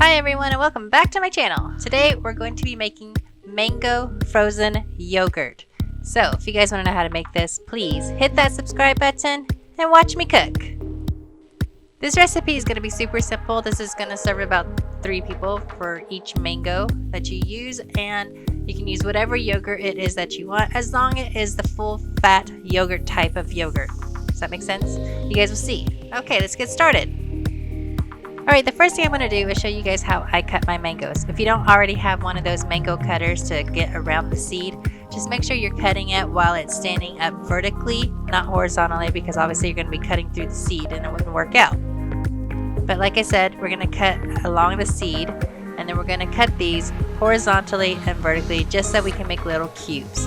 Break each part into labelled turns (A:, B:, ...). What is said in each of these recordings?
A: Hi everyone and welcome back to my channel. Today we're going to be making mango frozen yogurt. So if you guys want to know how to make this, please hit that subscribe button and watch me cook. This recipe is going to be super simple. This is going to serve about 3 people for each mango that you use, and you can use whatever yogurt it is that you want as long as it is the full fat yogurt type of yogurt. Does that make sense? You guys will see. Okay, let's get started. Alright, the first thing I'm going to do is show you guys how I cut my mangoes. If you don't already have one of those mango cutters to get around the seed, just make sure you're cutting it while it's standing up vertically, not horizontally, because obviously you're going to be cutting through the seed and it wouldn't work out. But like I said, we're going to cut along the seed, and then we're going to cut these horizontally and vertically just so we can make little cubes.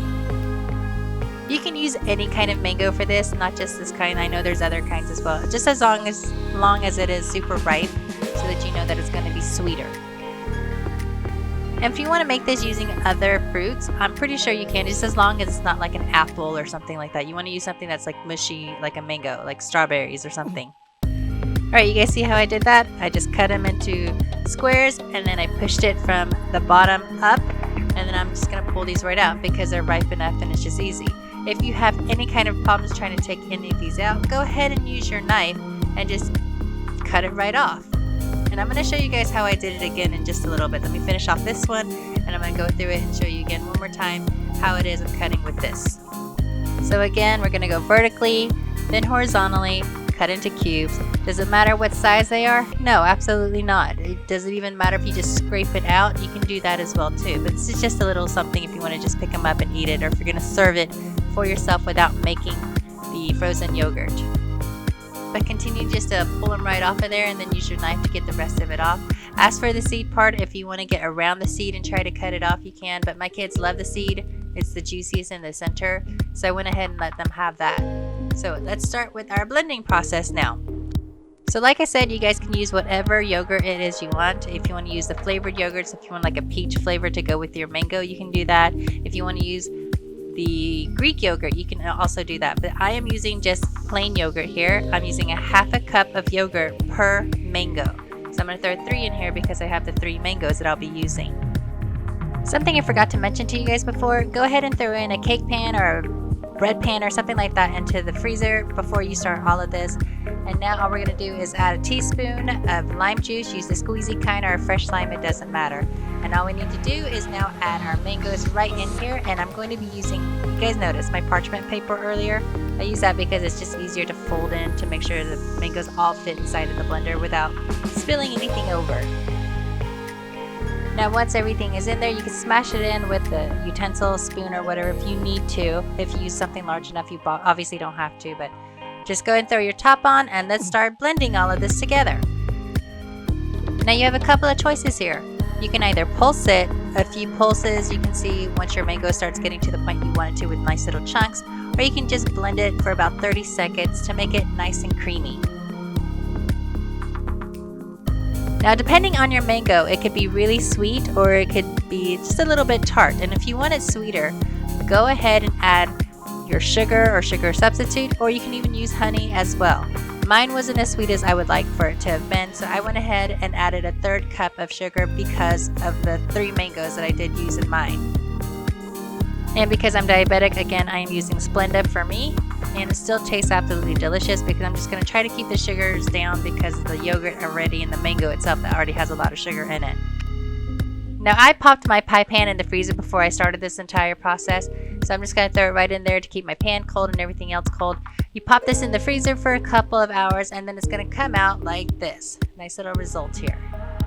A: You can use any kind of mango for this, not just this kind. I know there's other kinds as well, just as long as it is super ripe, so that you know that it's going to be sweeter. And if you want to make this using other fruits, I'm pretty sure you can, just as long as it's not like an apple or something like that. You want to use something that's like mushy, like a mango, like strawberries or something. Alright, you guys see how I did that? I just cut them into squares, and then I pushed it from the bottom up, and then I'm just going to pull these right out because they're ripe enough and it's just easy. If you have any kind of problems trying to take any of these out, go ahead and use your knife and just cut it right off. And I'm going to show you guys how I did it again in just a little bit. Let me finish off this one, and I'm going to go through it and show you again one more time how it is I'm cutting with this. So again, we're going to go vertically, then horizontally, cut into cubes. Does it matter what size they are? No, absolutely not. It doesn't even matter if you just scrape it out. You can do that as well too. But this is just a little something if you want to just pick them up and eat it, or if you're going to serve it for yourself without making the frozen yogurt. But continue just to pull them right off of there, and then use your knife to get the rest of it off. As for the seed part, if you want to get around the seed and try to cut it off, you can, but my kids love the seed. It's the juiciest in the center, so I went ahead and let them have that. So let's start with our blending process now. So like I said, you guys can use whatever yogurt it is you want. If you want to use the flavored yogurts, if you want like a peach flavor to go with your mango, you can do that. If you want to use the Greek yogurt, you can also do that, but I am using just plain yogurt here. I'm using a half a cup of yogurt per mango, so I'm going to throw 3 in here because I have the 3 mangoes that I'll be using. Something I forgot to mention to you guys before, go ahead and throw in a cake pan or a bread pan or something like that into the freezer before you start all of this. And now all we're going to do is add a teaspoon of lime juice. Use the squeezy kind or a fresh lime, it doesn't matter. And all we need to do is now add our mangoes right in here, and I'm going to be using, you guys noticed my parchment paper earlier? I use that because it's just easier to fold in to make sure the mangoes all fit inside of the blender without spilling anything over. Now once everything is in there, you can smash it in with the utensil, spoon, or whatever if you need to. If you use something large enough, you obviously don't have to, but just go ahead and throw your top on, and let's start blending all of this together. Now you have a couple of choices here. You can either pulse it, a few pulses you can see once your mango starts getting to the point you want it to with nice little chunks, or you can just blend it for about 30 seconds to make it nice and creamy. Now depending on your mango, it could be really sweet or it could be just a little bit tart, and if you want it sweeter, go ahead and add your sugar or sugar substitute, or you can even use honey as well. Mine wasn't as sweet as I would like for it to have been, so I went ahead and added a 1/3 cup of sugar because of the 3 mangoes that I did use in mine. And because I'm diabetic, again, I am using Splenda for me, and it still tastes absolutely delicious because I'm just going to try to keep the sugars down because of the yogurt already and the mango itself that already has a lot of sugar in it. Now I popped my pie pan in the freezer before I started this entire process, so I'm just going to throw it right in there to keep my pan cold and everything else cold. You pop this in the freezer for a couple of hours, and then it's going to come out like this. Nice little result here.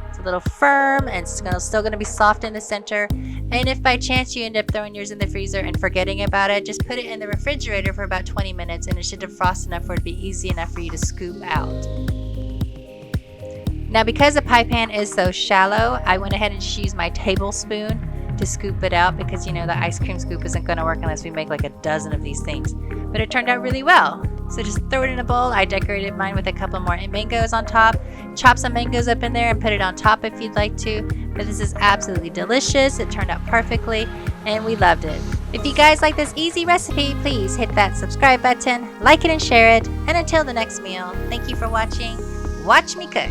A: It's a little firm, and it's still going to be soft in the center. And if by chance you end up throwing yours in the freezer and forgetting about it, just put it in the refrigerator for about 20 minutes, and it should defrost enough for it to be easy enough for you to scoop out. Now because the pie pan is so shallow, I went ahead and just used my tablespoon to scoop it out because, you know, the ice cream scoop isn't going to work unless we make like a dozen of these things. But it turned out really well. So just throw it in a bowl. I decorated mine with a couple more mangoes on top. Chop some mangoes up in there and put it on top if you'd like to. But this is absolutely delicious. It turned out perfectly and we loved it. If you guys like this easy recipe, please hit that subscribe button, like it and share it. And until the next meal, thank you for watching. Watch me cook.